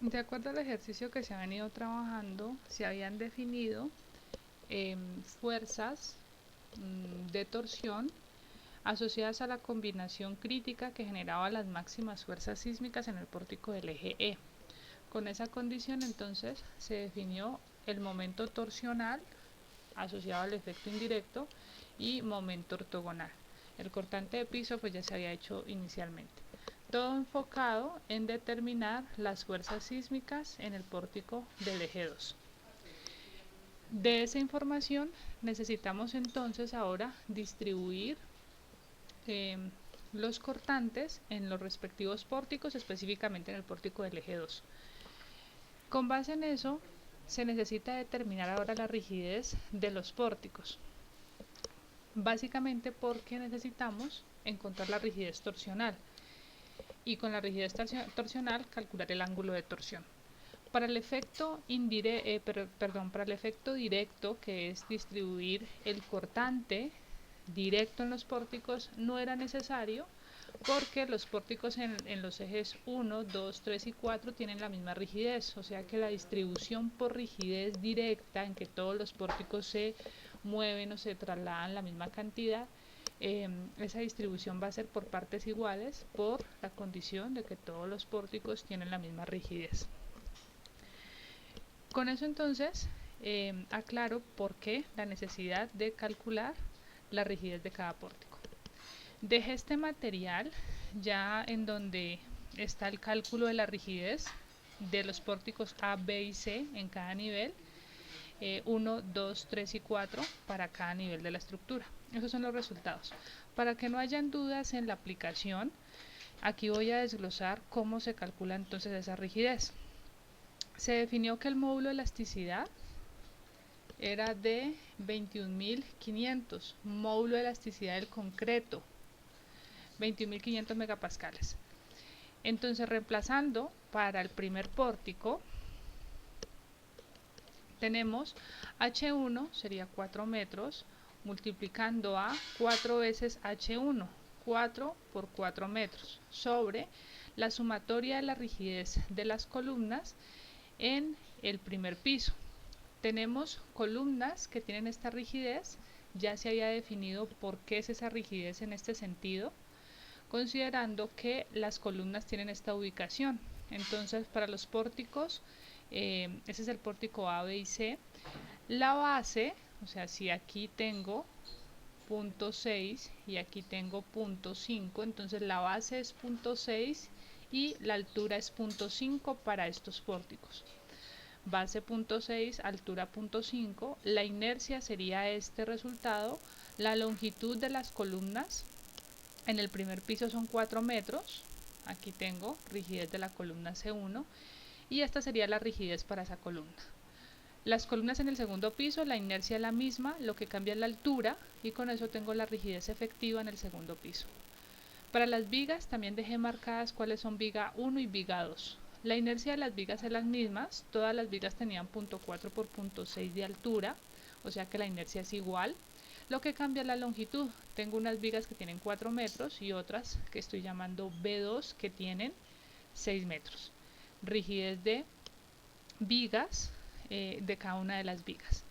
De acuerdo al ejercicio que se ha venido trabajando, se habían definido fuerzas de torsión asociadas a la combinación crítica que generaba las máximas fuerzas sísmicas en el pórtico del eje E. Con esa condición entonces se definió el momento torsional asociado al efecto indirecto y momento ortogonal. El cortante de piso pues ya se había hecho inicialmente. Todo enfocado en determinar las fuerzas sísmicas en el pórtico del eje 2. De esa información necesitamos entonces ahora distribuir eh, los cortantes en los respectivos pórticos, específicamente en el pórtico del eje 2. Con base en eso, se necesita determinar ahora la rigidez de los pórticos, básicamente porque necesitamos encontrar la rigidez torsional y con la rigidez torsional calcular el ángulo de torsión. Para el efecto para el efecto directo, que es distribuir el cortante directo en los pórticos, no era necesario porque los pórticos en los ejes 1, 2, 3 y 4 tienen la misma rigidez, o sea que la distribución por rigidez directa en que todos los pórticos se mueven o se trasladan la misma cantidad, esa distribución va a ser por partes iguales por la condición de que todos los pórticos tienen la misma rigidez. Con eso entonces aclaro por qué la necesidad de calcular la rigidez de cada pórtico. Dejé este material ya en donde está el cálculo de la rigidez de los pórticos A, B y C en cada nivel, 1, 2, 3 y 4 para cada nivel de la estructura. Esos son los resultados. Para que no hayan dudas en la aplicación, aquí voy a desglosar cómo se calcula entonces esa rigidez. Se definió que el módulo de elasticidad era de 21.500, módulo de elasticidad del concreto, 21.500 megapascales. Entonces, reemplazando para el primer pórtico, tenemos H1 sería 4 metros, multiplicando a 4 veces H1, 4 por 4 metros, sobre la sumatoria de la rigidez de las columnas en el primer piso. Tenemos columnas que tienen esta rigidez, ya se había definido por qué es esa rigidez en este sentido, considerando que las columnas tienen esta ubicación. Entonces, para los pórticos, ese es el pórtico A, B y C, la base, o sea, si aquí tengo punto 6 y aquí tengo punto 5, entonces la base es punto 6 y la altura es punto 5 para estos pórticos. Base punto 6, altura punto 5, la inercia sería este resultado, la longitud de las columnas en el primer piso son 4 metros, aquí tengo rigidez de la columna C1 y esta sería la rigidez para esa columna. Las columnas en el segundo piso, la inercia es la misma, lo que cambia es la altura y con eso tengo la rigidez efectiva en el segundo piso. Para las vigas también dejé marcadas cuáles son viga 1 y viga 2. La inercia de las vigas es las mismas, todas las vigas tenían punto 4 por punto 6 de altura, o sea que la inercia es igual. Lo que cambia es la longitud. Tengo unas vigas que tienen 4 metros y otras que estoy llamando B2 que tienen 6 metros. Rigidez de vigas de cada una de las vigas.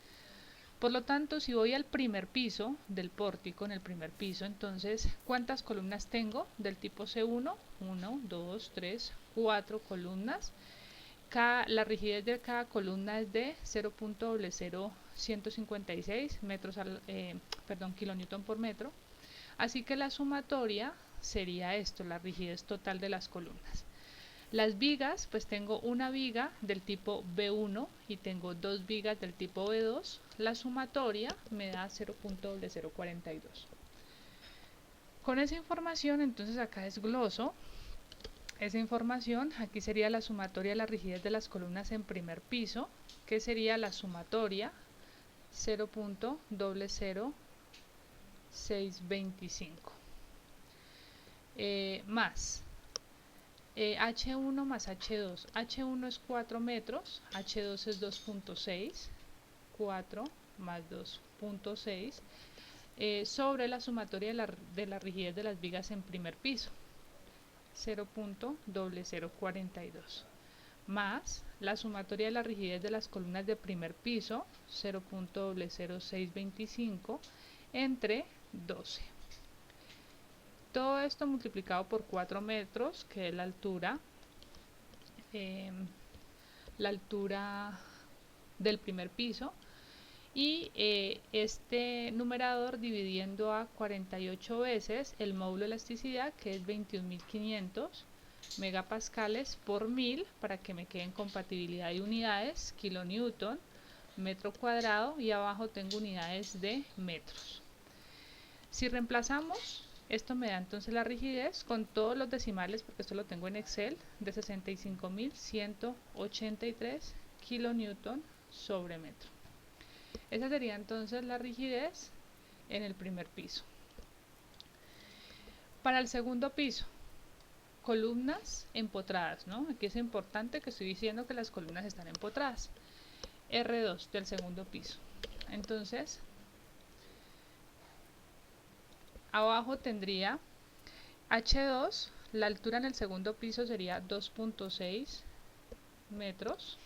Por lo tanto, si voy al primer piso del pórtico, en el primer piso, entonces, ¿cuántas columnas tengo del tipo C1? 1, 2, 3, 4 columnas. La rigidez de cada columna es de 0.00156 kilonewton por metro. Así que la sumatoria sería esto, la rigidez total de las columnas. Las vigas, pues tengo una viga del tipo B1 y tengo dos vigas del tipo B2. La sumatoria me da 0.042. Con esa información, entonces acá desgloso esa información. Aquí sería la sumatoria de la rigidez de las columnas en primer piso, que sería la sumatoria 0.00625 más H1 más H2. H1 es 4 metros, H2 es 2.6, 4 más 2.6, sobre la sumatoria de la rigidez de las vigas en primer piso, 0.0042. más la sumatoria de la rigidez de las columnas de primer piso, 0.00625, entre 12. Todo esto multiplicado por 4 metros, que es la altura del primer piso, y este numerador dividiendo a 48 veces el módulo de elasticidad, que es 21.500 megapascales por 1000, para que me queden compatibilidad de unidades, kilonewton, metro cuadrado, y abajo tengo unidades de metros. Si reemplazamos, esto me da entonces la rigidez con todos los decimales, porque esto lo tengo en Excel, de 65.183 kilonewton sobre metro. Esa sería entonces la rigidez en el primer piso. Para el segundo piso, columnas empotradas, ¿no? Aquí es importante que estoy diciendo que las columnas están empotradas. R2 del segundo piso. Entonces, abajo tendría H2, la altura en el segundo piso sería 2.6 metros.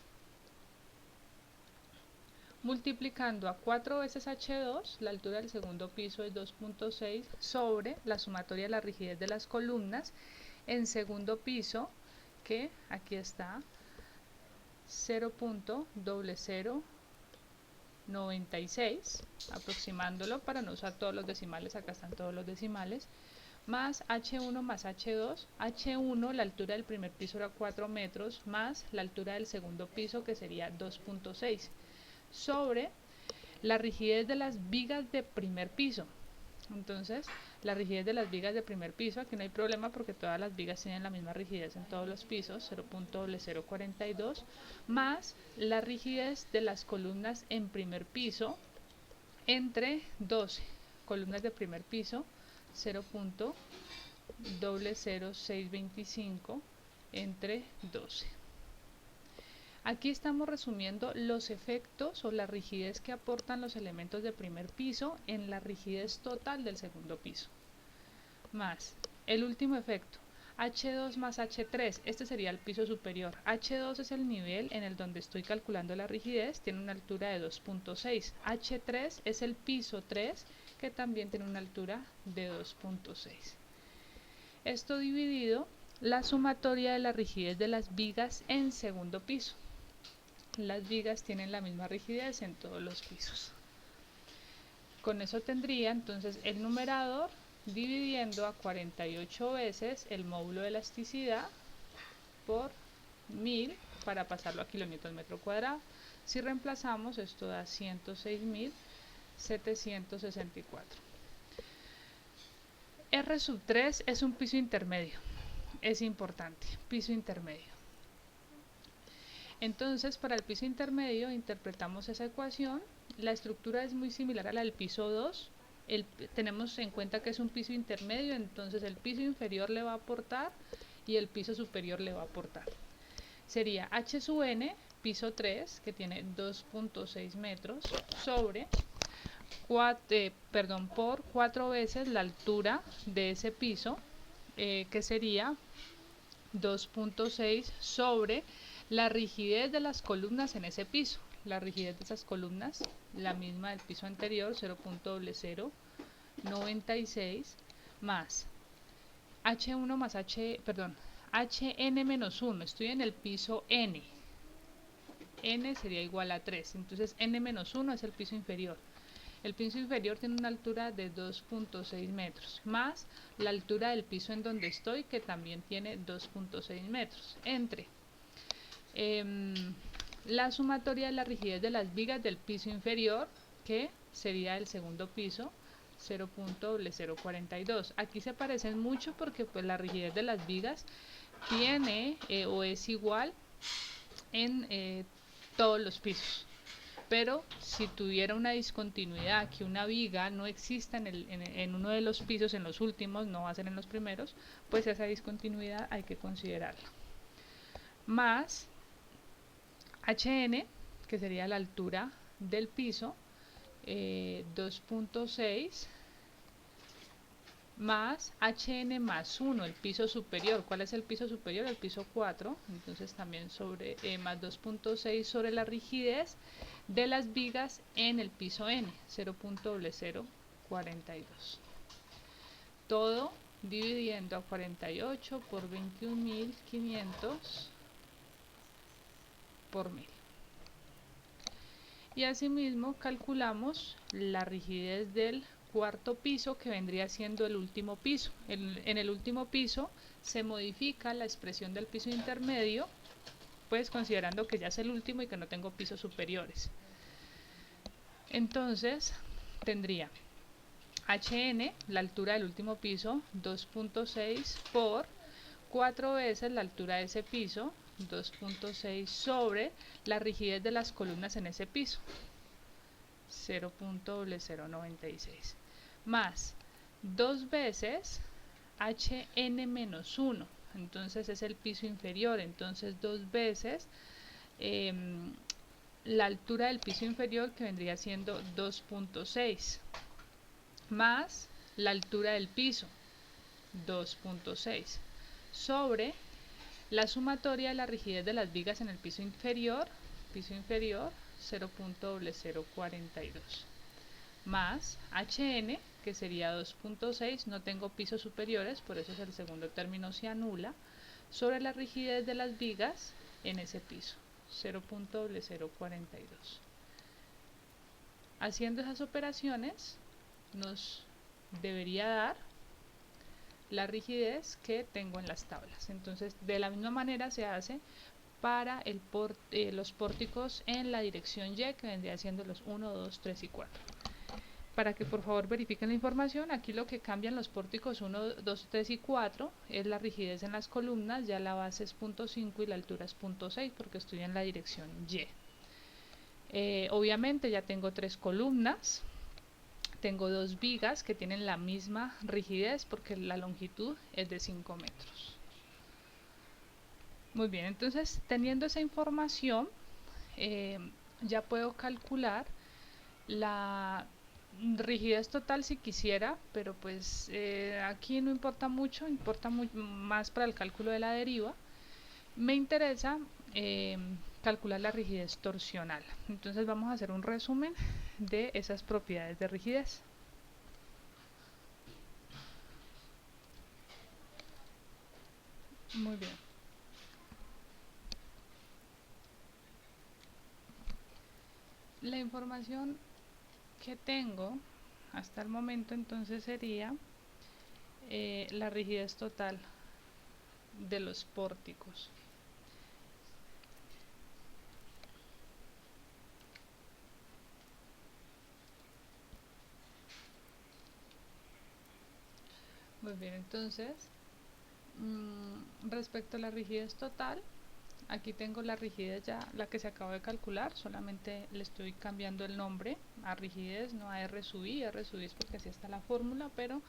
Multiplicando a 4 veces H2, la altura del segundo piso es 2.6 sobre la sumatoria de la rigidez de las columnas en segundo piso, que aquí está 0.0096, aproximándolo para no usar todos los decimales, acá están todos los decimales, más H1 más H2. H1, la altura del primer piso era 4 metros, más la altura del segundo piso, que sería 2.6, sobre la rigidez de las vigas de primer piso. Entonces, la rigidez de las vigas de primer piso, aquí no hay problema porque todas las vigas tienen la misma rigidez en todos los pisos, 0.042, más la rigidez de las columnas en primer piso entre 12 columnas de primer piso, 0.00625 entre 12. Aquí estamos resumiendo los efectos o la rigidez que aportan los elementos de primer piso en la rigidez total del segundo piso. Más el último efecto, H2 más H3, este sería el piso superior. H2 es el nivel en el donde estoy calculando la rigidez, tiene una altura de 2.6. H3 es el piso 3, que también tiene una altura de 2.6. Esto dividido la sumatoria de la rigidez de las vigas en segundo piso. Las vigas tienen la misma rigidez en todos los pisos. Con eso tendría entonces el numerador dividiendo a 48 veces el módulo de elasticidad por 1000 para pasarlo a kilonewton metro cuadrado. Si reemplazamos, esto da 106.764. R3 es un piso intermedio. Es importante, piso intermedio. Entonces, para el piso intermedio interpretamos esa ecuación. La estructura es muy similar a la del piso 2. Tenemos en cuenta que es un piso intermedio, entonces el piso inferior le va a aportar y el piso superior le va a aportar. Sería H sub n, piso 3, que tiene 2.6 metros, sobre por 4 veces la altura de ese piso, que sería 2.6 sobre la rigidez de las columnas en ese piso. La rigidez de esas columnas, la misma del piso anterior, 0.0096, más H1 más Hn-1, estoy en el piso n. N sería igual a 3, entonces n-1 es el piso inferior. El piso inferior tiene una altura de 2.6 metros, más la altura del piso en donde estoy, que también tiene 2.6 metros, entre la sumatoria de la rigidez de las vigas del piso inferior, que sería el segundo piso, 0.042. Aquí se parecen mucho porque pues la rigidez de las vigas tiene o es igual en todos los pisos. Pero si tuviera una discontinuidad, que una viga no exista en uno de los pisos, en los últimos, no va a ser en los primeros, pues esa discontinuidad hay que considerarla. Más Hn, que sería la altura del piso, 2.6 más HN más 1, el piso superior. ¿Cuál es el piso superior? El piso 4, entonces también sobre más 2.6 sobre la rigidez de las vigas en el piso N, 0.0042. Todo dividiendo a 48 por 21.500 por 1000. Y asimismo calculamos la rigidez del cuarto piso, que vendría siendo el último piso. En el último piso se modifica la expresión del piso intermedio, pues considerando que ya es el último y que no tengo pisos superiores. Entonces tendría HN, la altura del último piso, 2.6 por 4 veces la altura de ese piso, 2.6 sobre la rigidez de las columnas en ese piso, 0.0096, más 2 veces HN menos 1, entonces es el piso inferior, entonces 2 veces la altura del piso inferior, que vendría siendo 2.6, más la altura del piso, 2.6, sobre la sumatoria de la rigidez de las vigas en el piso inferior 0.0042, más HN, que sería 2.6, no tengo pisos superiores, por eso es el segundo término se anula, sobre la rigidez de las vigas en ese piso, 0.0042. Haciendo esas operaciones nos debería dar la rigidez que tengo en las tablas. Entonces, de la misma manera se hace para los pórticos en la dirección Y, que vendría siendo los 1, 2, 3 y 4. Para que por favor verifiquen la información, aquí lo que cambian los pórticos 1, 2, 3 y 4 es la rigidez en las columnas, ya la base es 0.5 y la altura es 0.6 porque estoy en la dirección Y. Obviamente ya tengo 3 columnas, tengo 2 vigas que tienen la misma rigidez porque la longitud es de 5 metros. Muy bien, entonces teniendo esa información ya puedo calcular la rigidez total si quisiera, pero pues aquí no importa mucho, importa más para el cálculo de la deriva. Me interesa calcular la rigidez torsional. Entonces vamos a hacer un resumen de esas propiedades de rigidez. Muy bien. La información que tengo hasta el momento entonces sería la rigidez total de los pórticos. Muy bien, entonces respecto a la rigidez total, aquí tengo la rigidez ya, la que se acabó de calcular, solamente le estoy cambiando el nombre a rigidez, no a R sub I. R sub I es porque así está la fórmula, pero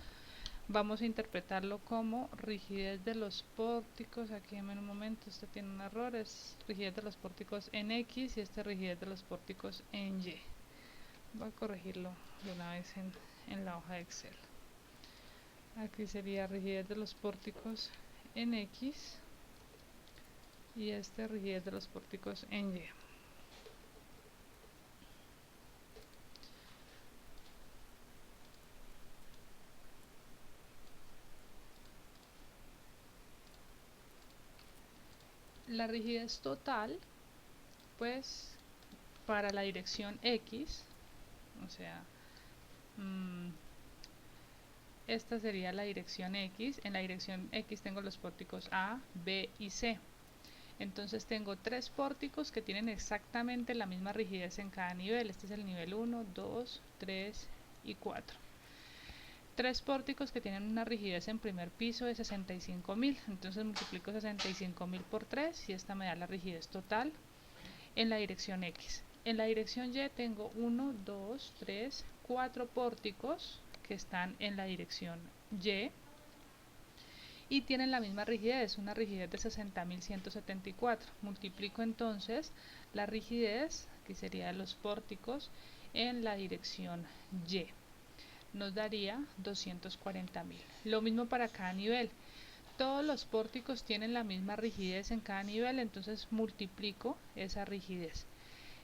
vamos a interpretarlo como rigidez de los pórticos. Aquí en un momento, esto tiene un error, es rigidez de los pórticos en X y esta rigidez de los pórticos en Y. Voy a corregirlo de una vez en la hoja de Excel. Aquí sería rigidez de los pórticos en X y rigidez de los pórticos en Y. La rigidez total, pues para la dirección X, o sea, esta sería la dirección X. En la dirección X tengo los pórticos A, B y C. Entonces tengo 3 pórticos que tienen exactamente la misma rigidez en cada nivel. Este es el nivel 1, 2, 3 y 4. 3 pórticos que tienen una rigidez en primer piso de 65.000. Entonces multiplico 65.000 por 3 y esta me da la rigidez total en la dirección X. En la dirección Y tengo 1, 2, 3, 4 pórticos que están en la dirección Y y tienen la misma rigidez, una rigidez de 60.174. Multiplico entonces la rigidez, que sería de los pórticos, en la dirección Y. nos daría 240.000. Lo mismo para cada nivel. Todos los pórticos tienen la misma rigidez en cada nivel, entonces multiplico esa rigidez.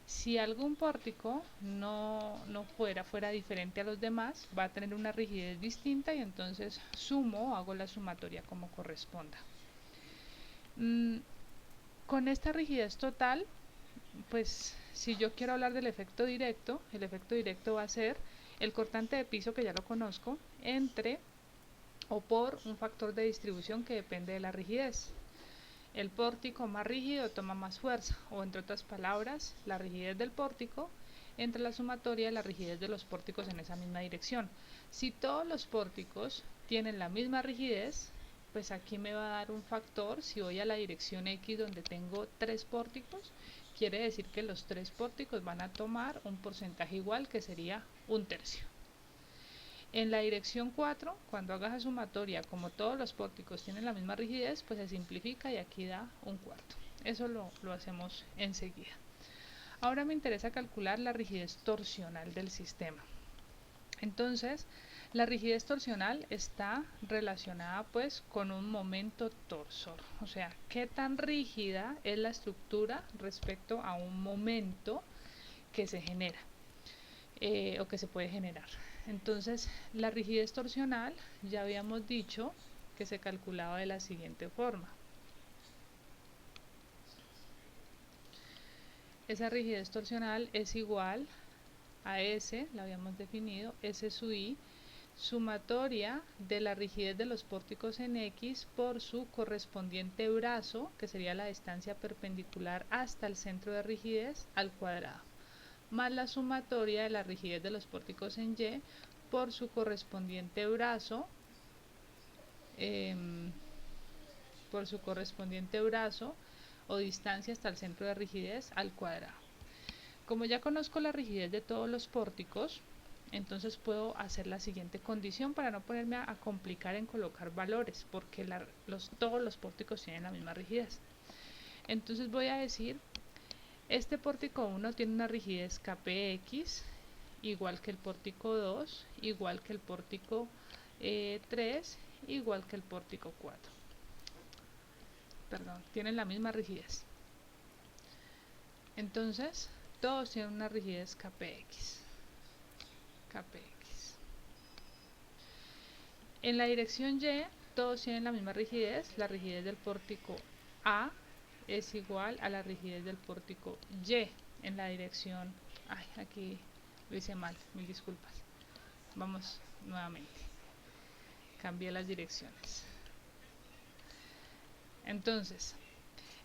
Si algún pórtico no fuera diferente a los demás, va a tener una rigidez distinta y entonces sumo, hago la sumatoria como corresponda. Con esta rigidez total, pues si yo quiero hablar del efecto directo, el efecto directo va a ser el cortante de piso, que ya lo conozco, entre o por un factor de distribución que depende de la rigidez. El pórtico más rígido toma más fuerza, o entre otras palabras, la rigidez del pórtico entre la sumatoria de la rigidez de los pórticos en esa misma dirección. Si todos los pórticos tienen la misma rigidez, pues aquí me va a dar un factor. Si voy a la dirección X donde tengo 3 pórticos, quiere decir que los 3 pórticos van a tomar un porcentaje igual, que sería 1/3. En la dirección 4, cuando hagas la sumatoria, como todos los pórticos tienen la misma rigidez, pues se simplifica y aquí da 1/4. Eso lo hacemos enseguida. Ahora me interesa calcular la rigidez torsional del sistema. Entonces, la rigidez torsional está relacionada pues con un momento torsor. O sea, qué tan rígida es la estructura respecto a un momento que se genera o que se puede generar. Entonces, la rigidez torsional ya habíamos dicho que se calculaba de la siguiente forma. Esa rigidez torsional es igual a S, la habíamos definido, S sub I, sumatoria de la rigidez de los pórticos en X por su correspondiente brazo, que sería la distancia perpendicular hasta el centro de rigidez, al cuadrado, más la sumatoria de la rigidez de los pórticos en Y por su correspondiente brazo, o distancia hasta el centro de rigidez al cuadrado. Como ya conozco la rigidez de todos los pórticos, entonces puedo hacer la siguiente condición para no ponerme a complicar en colocar valores, porque todos los pórticos tienen la misma rigidez. Entonces voy a decir, este pórtico 1 tiene una rigidez Kpx igual que el pórtico 2, igual que el pórtico 3, igual que el pórtico 4. Perdón, tienen la misma rigidez. Entonces, todos tienen una rigidez Kpx. En la dirección Y, todos tienen la misma rigidez. La rigidez del pórtico A es igual a la rigidez del pórtico Y. En la dirección... Ay, aquí lo hice mal, mil disculpas. Vamos nuevamente. Cambié las direcciones. Entonces,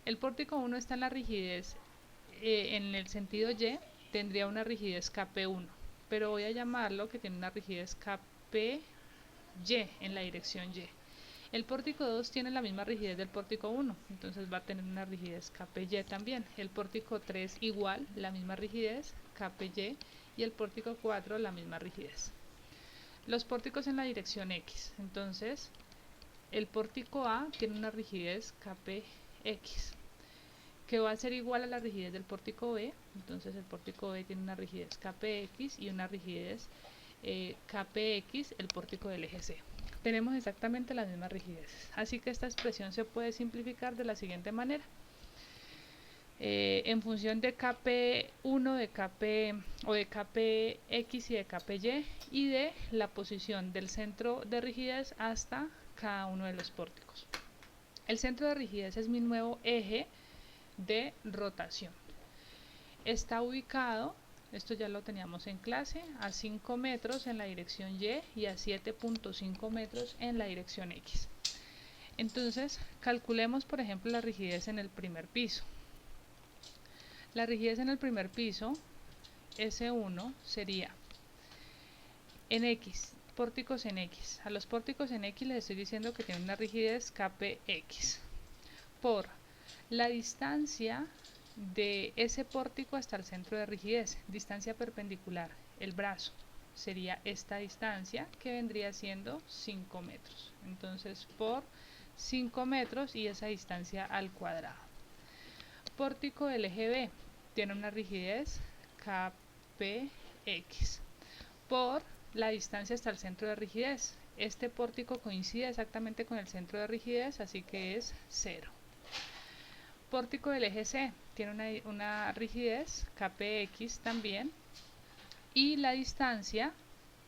el pórtico 1 está en la rigidez, en el sentido Y, tendría una rigidez Kp1, pero voy a llamarlo que tiene una rigidez Kpy en la dirección Y. El pórtico 2 tiene la misma rigidez del pórtico 1, entonces va a tener una rigidez Kpy también. El pórtico 3 igual, la misma rigidez, Kpy, y el pórtico 4 la misma rigidez. Los pórticos en la dirección X, entonces el pórtico A tiene una rigidez Kpx, que va a ser igual a la rigidez del pórtico B, entonces el pórtico B tiene una rigidez Kpx y una rigidez Kpx, el pórtico del eje C. Tenemos exactamente las mismas rigideces, así que esta expresión se puede simplificar de la siguiente manera. En función de Kp1, de Kp o de Kpx y de Kpy, y de la posición del centro de rigidez hasta cada uno de los pórticos. El centro de rigidez es mi nuevo eje de rotación. Está ubicado, esto ya lo teníamos en clase, a 5 metros en la dirección Y y a 7.5 metros en la dirección X. Entonces, calculemos por ejemplo la rigidez en el primer piso. La rigidez en el primer piso, S1, sería en X, pórticos en X. A los pórticos en X les estoy diciendo que tienen una rigidez Kpx por la distancia de ese pórtico hasta el centro de rigidez, distancia perpendicular, el brazo, sería esta distancia que vendría siendo 5 metros. Entonces, por 5 metros y esa distancia al cuadrado. Pórtico del eje B tiene una rigidez Kpx por la distancia hasta el centro de rigidez. Este pórtico coincide exactamente con el centro de rigidez, así que es 0. Pórtico del eje C tiene una rigidez kpx también, y la distancia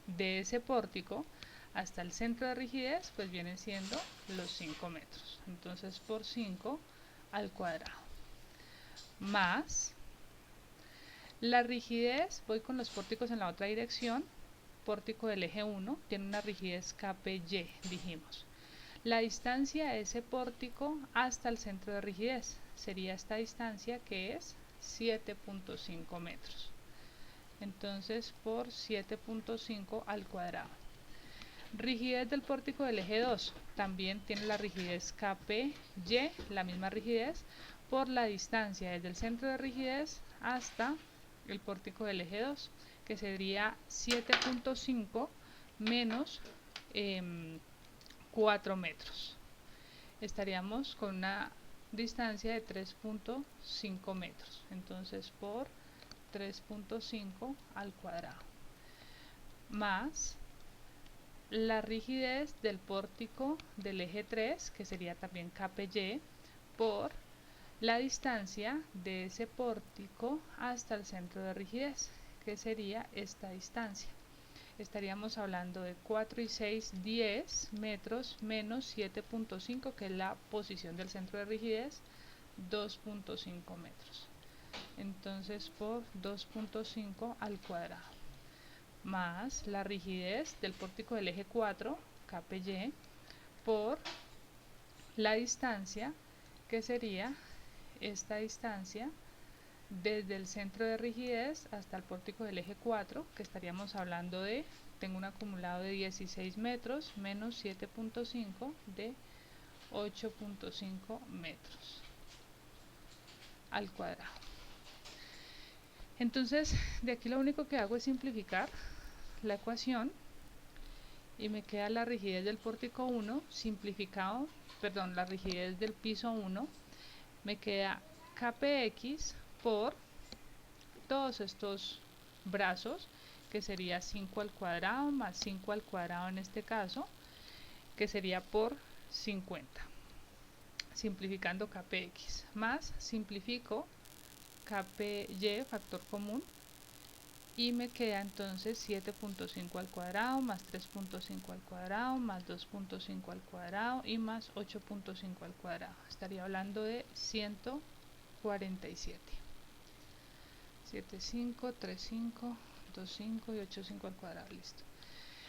de ese pórtico hasta el centro de rigidez pues vienen siendo los 5 metros. Entonces por 5 al cuadrado más la rigidez, voy con los pórticos en la otra dirección, pórtico del eje 1 tiene una rigidez kpy, dijimos. La distancia de ese pórtico hasta el centro de rigidez sería esta distancia, que es 7.5 metros. Entonces por 7.5 al cuadrado. Rigidez del pórtico del eje 2 también tiene la rigidez kpy, la misma rigidez, por la distancia desde el centro de rigidez hasta el pórtico del eje 2, que sería 7.5 menos 4 metros. Estaríamos con una distancia de 3.5 metros. Entonces por 3.5 al cuadrado más la rigidez del pórtico del eje 3, que sería también kpy, por la distancia de ese pórtico hasta el centro de rigidez, que sería esta distancia. Estaríamos hablando de 4 y 6, 10 metros menos 7.5, que es la posición del centro de rigidez, 2.5 metros. Entonces por 2.5 al cuadrado más la rigidez del pórtico del eje 4, kpy, por la distancia, que sería esta distancia desde el centro de rigidez hasta el pórtico del eje 4, que estaríamos hablando de, tengo un acumulado de 16 metros menos 7.5 de 8.5 metros al cuadrado. Entonces, de aquí lo único que hago es simplificar la ecuación y me queda la rigidez del pórtico 1 simplificado, perdón, la rigidez del piso 1, me queda kpx por todos estos brazos, que sería 5 al cuadrado más 5 al cuadrado en este caso, que sería por 50, simplificando kpx, más simplifico kpy, factor común, y me queda entonces 7.5 al cuadrado más 3.5 al cuadrado más 2.5 al cuadrado y más 8.5 al cuadrado. Estaría hablando de 147. 7,5, 3,5, 2,5 y 8,5 al cuadrado. Listo.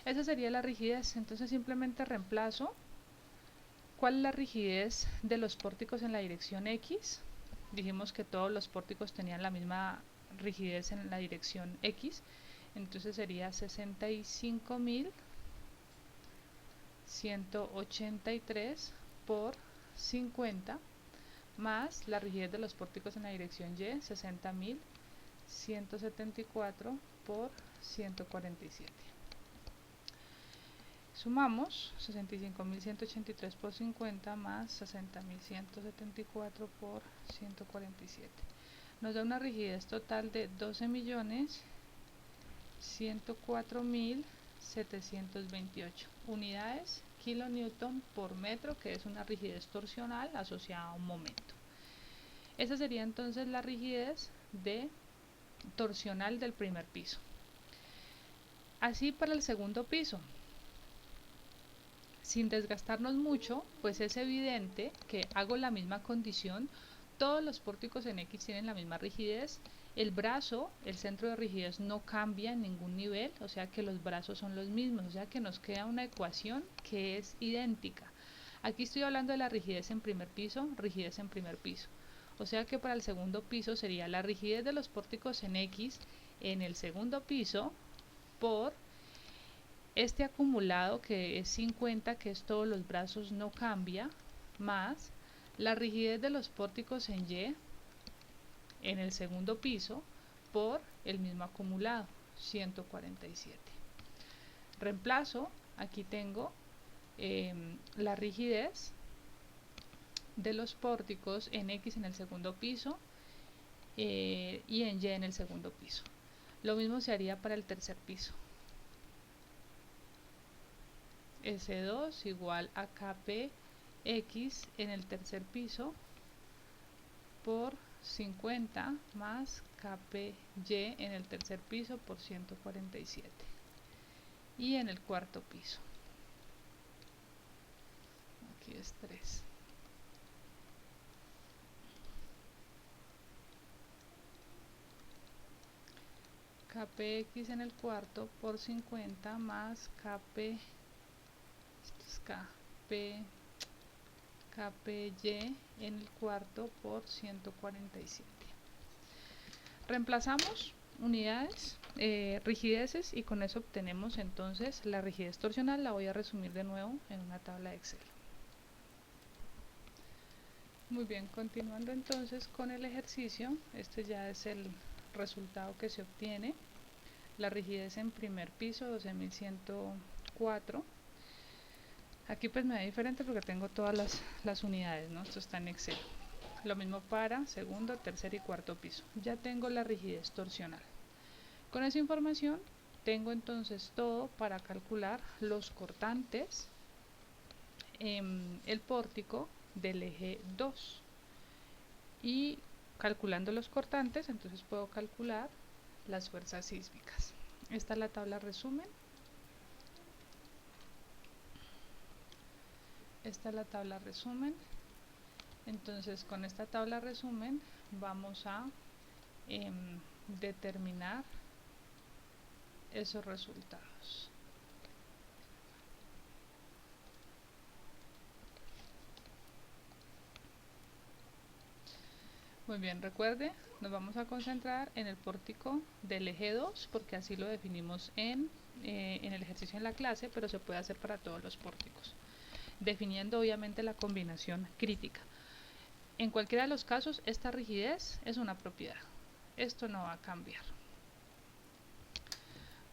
Esa sería la rigidez. Entonces simplemente reemplazo. ¿Cuál es la rigidez de los pórticos en la dirección X? Dijimos que todos los pórticos tenían la misma rigidez en la dirección X, entonces sería 65.183 por 50 más la rigidez de los pórticos en la dirección Y, 60.174 por 147. Sumamos 65.183 por 50 más 60.174 por 147. Nos da una rigidez total de 12.104.728 unidades kilonewton por metro, que es una rigidez torsional asociada a un momento. Esa sería entonces la rigidez torsional del primer piso. Así para el segundo piso. Sin desgastarnos mucho, pues es evidente que hago la misma condición. Todos los pórticos en X tienen la misma rigidez. El brazo, el centro de rigidez no cambia en ningún nivel, o sea que los brazos son los mismos, o sea que nos queda una ecuación que es idéntica. Aquí estoy hablando de la rigidez en primer piso, rigidez en primer piso. O sea que para el segundo piso sería la rigidez de los pórticos en X en el segundo piso por este acumulado, que es 50, que es todos los brazos no cambia, más la rigidez de los pórticos en Y en el segundo piso por el mismo acumulado, 147. Reemplazo, aquí tengo la rigidez de los pórticos en X en el segundo piso y en Y en el segundo piso. Lo mismo se haría para el tercer piso. S2 igual a KPX en el tercer piso por 50 más KPY en el tercer piso por 147 y en el cuarto piso aquí es 3. KPX en el cuarto por 50 más KP, esto es KPY en el cuarto por 147. Reemplazamos unidades, rigideces, y con eso obtenemos entonces la rigidez torsional. La voy a resumir de nuevo en una tabla de Excel. Muy bien, continuando entonces con el ejercicio, este ya es el resultado que se obtiene. La rigidez en primer piso 12.104. Aquí pues me da diferente porque tengo todas las unidades, ¿no? Esto está en Excel. Lo mismo para segundo, tercer y cuarto piso. Ya tengo la rigidez torsional. Con esa información tengo entonces todo para calcular los cortantes en el pórtico del eje 2. Y calculando los cortantes, entonces puedo calcular las fuerzas sísmicas. Esta es la tabla resumen. Esta es la tabla resumen. Entonces con esta tabla resumen vamos a determinar esos resultados. Muy bien, recuerde, nos vamos a concentrar en el pórtico del eje 2 porque así lo definimos en el ejercicio en la clase, pero se puede hacer para todos los pórticos, definiendo obviamente la combinación crítica. En cualquiera de los casos, esta rigidez es una propiedad. Esto no va a cambiar.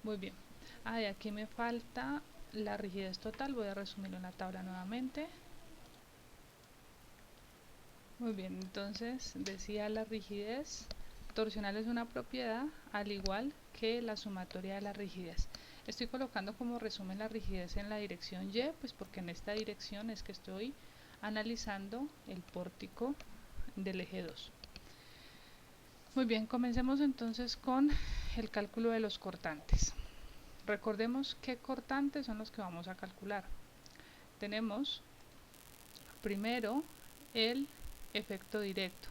Muy bien. Y aquí me falta la rigidez total. Voy a resumirlo en la tabla nuevamente. Muy bien, entonces decía la rigidez torsional es una propiedad al igual que la sumatoria de la rigidez. Estoy colocando como resumen la rigidez en la dirección Y, pues porque en esta dirección es que estoy analizando el pórtico del eje 2. Muy bien, comencemos entonces con el cálculo de los cortantes. Recordemos qué cortantes son los que vamos a calcular. Tenemos primero el efecto directo.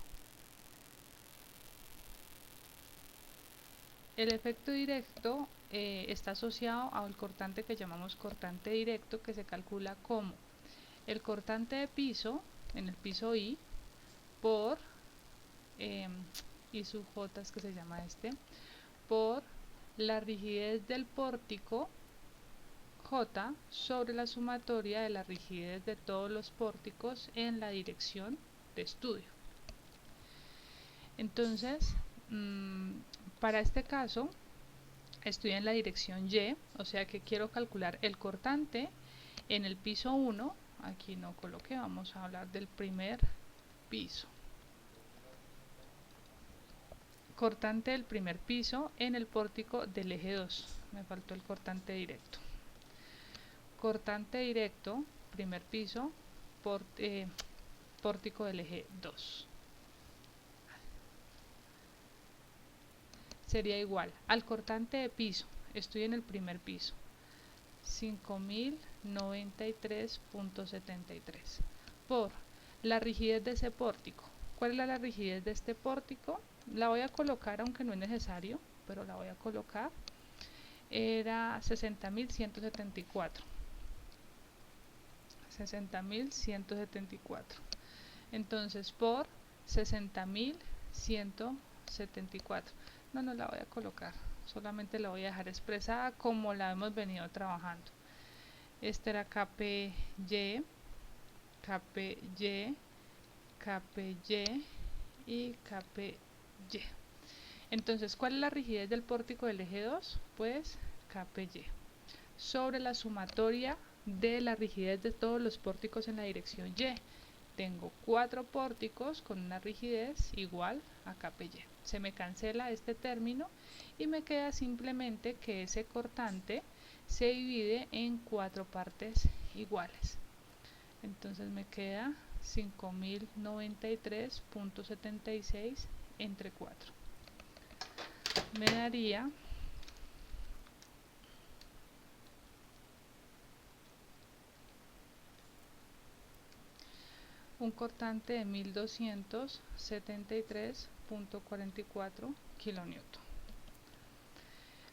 El efecto directo está asociado al cortante que llamamos cortante directo, que se calcula como el cortante de piso, en el piso I, por I sub J, es que se llama por la rigidez del pórtico J sobre la sumatoria de la rigidez de todos los pórticos en la dirección de estudio. Entonces, para este caso, estoy en la dirección Y, o sea que quiero calcular el cortante en el piso 1, aquí no coloqué, vamos a hablar del primer piso. Cortante del primer piso en el pórtico del eje 2, me faltó el cortante directo. Cortante directo, primer piso, pórtico del eje 2. Sería igual al cortante de piso, estoy en el primer piso, 5093.73, por la rigidez de ese pórtico. ¿Cuál es la rigidez de este pórtico? La voy a colocar, aunque no es necesario, pero la voy a colocar. Era 60.174. 60.174. Entonces, por 60.174. No la voy a colocar, solamente la voy a dejar expresada como la hemos venido trabajando. Este era KPY, KPY, KPY y KPY. Entonces, ¿cuál es la rigidez del pórtico del eje 2? Pues KPY sobre la sumatoria de la rigidez de todos los pórticos en la dirección Y. Tengo 4 pórticos con una rigidez igual a KPY. Se me cancela este término y me queda simplemente que ese cortante se divide en 4 partes iguales. Entonces me queda 5093.76 entre 4. Me daría un cortante de 1273.44 kilonewton.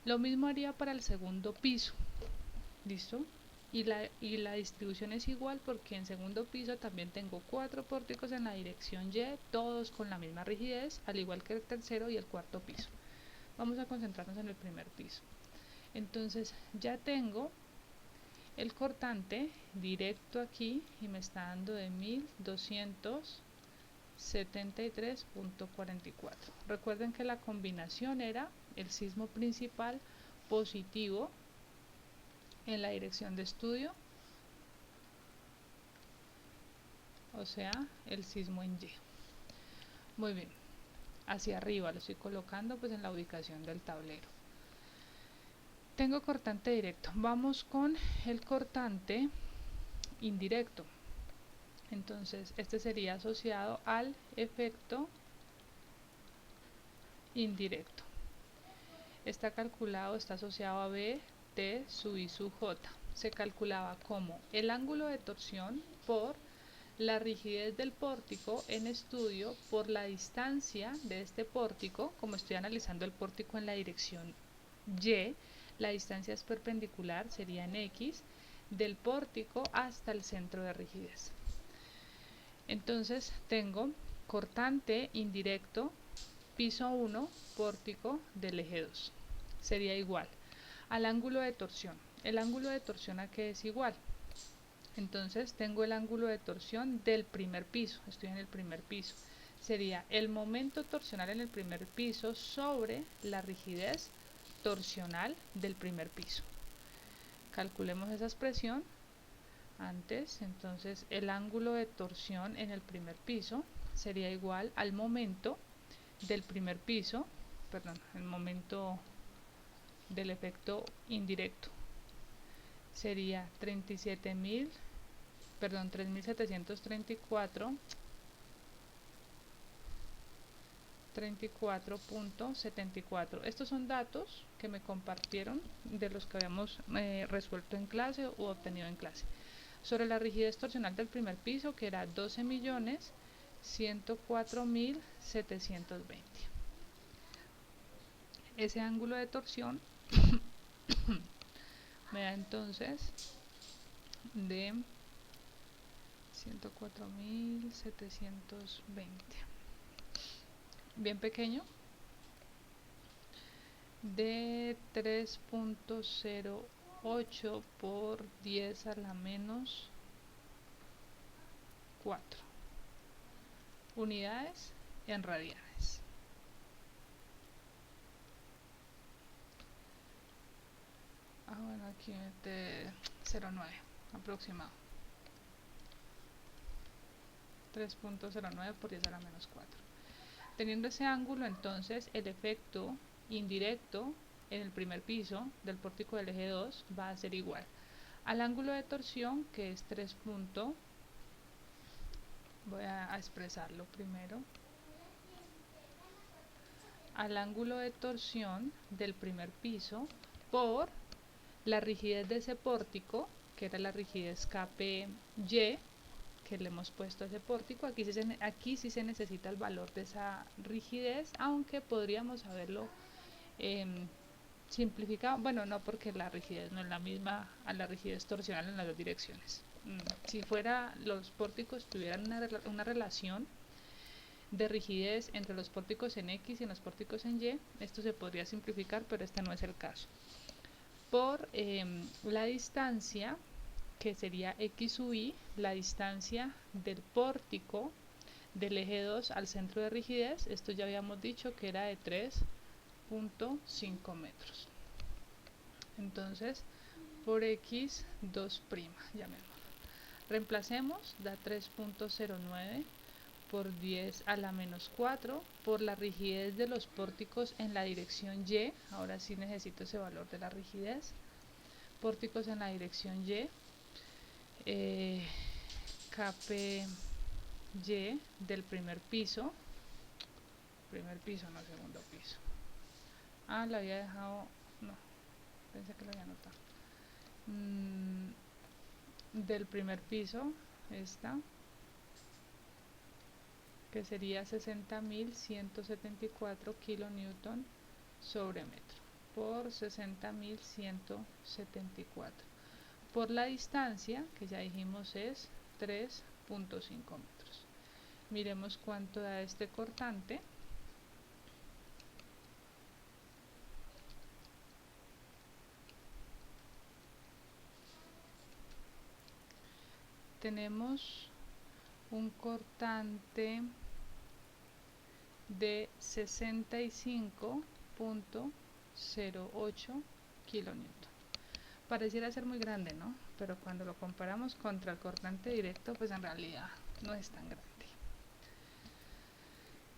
Lo mismo haría para el segundo piso. ¿Listo? Y la distribución es igual porque en segundo piso también tengo 4 pórticos en la dirección Y, todos con la misma rigidez, al igual que el tercero y el cuarto piso. Vamos a concentrarnos en el primer piso. Entonces ya tengo el cortante directo aquí y me está dando de 1273.44. Recuerden que la combinación era el sismo principal positivo en la dirección de estudio, o sea, el sismo en Y. Muy bien, hacia arriba lo estoy colocando pues en la ubicación del tablero. Tengo cortante directo, vamos con el cortante indirecto. Entonces este sería asociado al efecto indirecto. Está calculado, está asociado a B, T, sub I, sub J. Se calculaba como el ángulo de torsión por la rigidez del pórtico en estudio por la distancia de este pórtico. Como estoy analizando el pórtico en la dirección Y, la distancia es perpendicular, sería en X, del pórtico hasta el centro de rigidez. Entonces tengo cortante indirecto, piso 1, pórtico del eje 2. Sería igual al ángulo de torsión. ¿El ángulo de torsión a qué es igual? Entonces tengo el ángulo de torsión del primer piso, estoy en el primer piso. Sería el momento torsional en el primer piso sobre la rigidez torsional del primer piso. Calculemos esa expresión antes. Entonces el ángulo de torsión en el primer piso sería igual al momento del primer piso, perdón, el momento del efecto indirecto. Sería 37.74. Estos son datos que me compartieron de los que habíamos resuelto en clase o obtenido en clase. Sobre la rigidez torsional del primer piso, que era 12.104.720. Ese ángulo de torsión me da entonces de 104.720. Bien pequeño, de 3.08 por 10 a la menos 4 unidades en radianes. Bueno, aquí de 0.9 aproximado. 3.09 por 10 a la menos 4. Teniendo ese ángulo, entonces el efecto indirecto en el primer piso del pórtico del eje 2 va a ser igual al ángulo de torsión, que es 3. Voy a expresarlo primero. Al ángulo de torsión del primer piso por la rigidez de ese pórtico, que era la rigidez KPY, que le hemos puesto a ese pórtico. Aquí sí se necesita el valor de esa rigidez, aunque podríamos haberlo simplificado. Bueno, no, porque la rigidez no es la misma a la rigidez torsional en las dos direcciones. Si fuera los pórticos tuvieran una relación de rigidez entre los pórticos en X y los pórticos en Y, esto se podría simplificar, pero este no es el caso. Por la distancia, que sería X sub I, la distancia del pórtico del eje 2 al centro de rigidez, esto ya habíamos dicho que era de 3.5 metros. Entonces, por X 2', llamémoslo. Reemplacemos, da 3.09 por 10 a la menos 4 por la rigidez de los pórticos en la dirección Y. Ahora sí necesito ese valor de la rigidez. pórticos en la dirección Y, KPY del primer piso, no, segundo piso. Ah, la había dejado, no, pensé que lo había anotado. Del primer piso, esta, que sería 60.174 kilonewton sobre metro por 60.174 por la distancia que ya dijimos es 3.5 metros. Miremos cuánto da este cortante. Tenemos un cortante de 65.08 kilonewton. Pareciera ser muy grande, ¿no? Pero cuando lo comparamos contra el cortante directo, pues en realidad no es tan grande.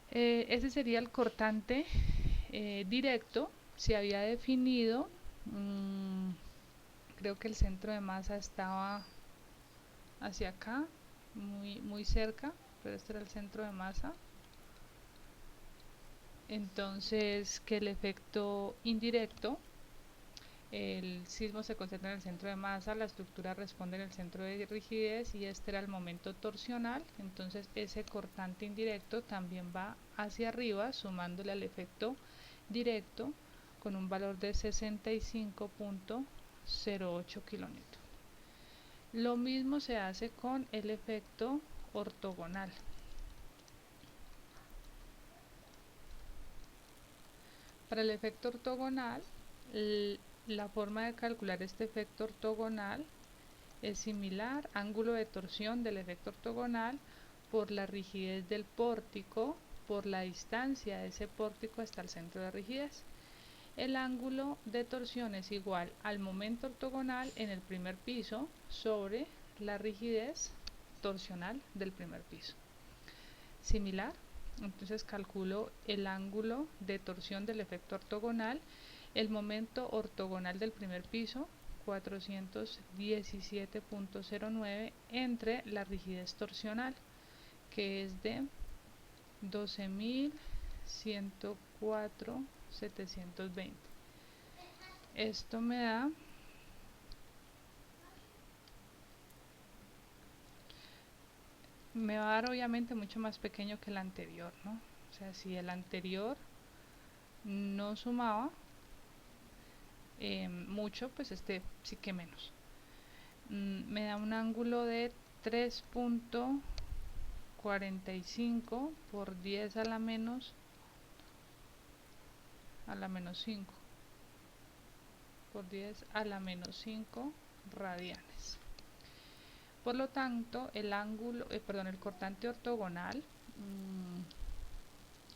Ese sería el cortante directo. Se había definido, creo que el centro de masa estaba hacia acá, muy cerca, pero este era el centro de masa. Entonces, que el efecto indirecto, el sismo se concentra en el centro de masa, la estructura responde en el centro de rigidez y este era el momento torsional. Entonces ese cortante indirecto también va hacia arriba sumándole al efecto directo con un valor de 65.08 kilonewton. Lo mismo se hace con el efecto ortogonal. Para el efecto ortogonal, la forma de calcular este efecto ortogonal es similar, ángulo de torsión del efecto ortogonal por la rigidez del pórtico, por la distancia de ese pórtico hasta el centro de rigidez. El ángulo de torsión es igual al momento ortogonal en el primer piso sobre la rigidez torsional del primer piso. Similar, entonces calculo el ángulo de torsión del efecto ortogonal, el momento ortogonal del primer piso, 417.09 entre la rigidez torsional, que es de 12.104.720. Esto me da va a dar obviamente mucho más pequeño que el anterior, ¿no? O sea, si el anterior no sumaba mucho, pues este sí que menos. Me da un ángulo de 3.45 por 10 a la menos 5 por 10 a la menos 5 radianes. Por lo tanto, el cortante ortogonal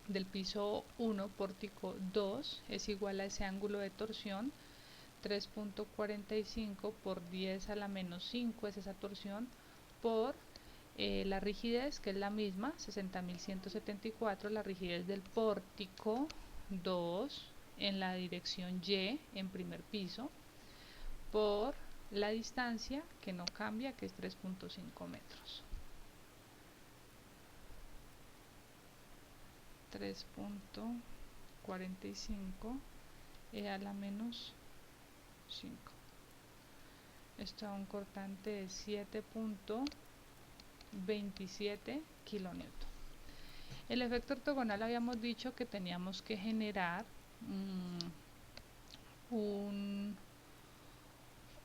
del piso 1, pórtico 2, es igual a ese ángulo de torsión, 3.45 por 10 a la menos 5 es esa torsión, por la rigidez, que es la misma, 60.174, la rigidez del pórtico 2 en la dirección Y en primer piso, por la distancia, que no cambia, que es 3.5 metros. 3.45 a la menos 5. Esto da un cortante de 7.27 kilonewton. El efecto ortogonal habíamos dicho que teníamos que generar